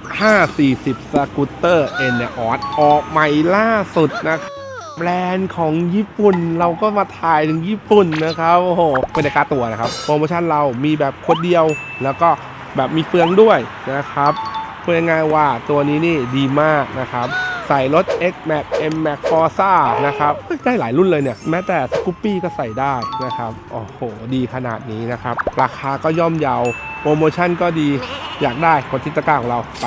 540 สกูตเตอร์เอ็นออสออกใหม่ล่าสุดนะแบรนด์ของญี่ปุ่นเราก็มาถ่ายถึงญี่ปุ่นนะครับโอ้โหเป็นราคาตัวนะครับโปรโมชั่นเรามีแบบคนเดียวแล้วก็แบบมีเฟืองด้วยนะครับพูดง่ายๆว่าตัวนี้นี่ดีมากนะครับใส่รถ X-Max M-Max Forza นะครับได้หลายรุ่นเลยเนี่ยแม้แต่สกูปปี้ก็ใส่ได้นะครับโอ้โหดีขนาดนี้นะครับราคาก็ย่อมเยาโปรโมชั่นก็ดีอยากได้กดติดตะกร้าของเราไป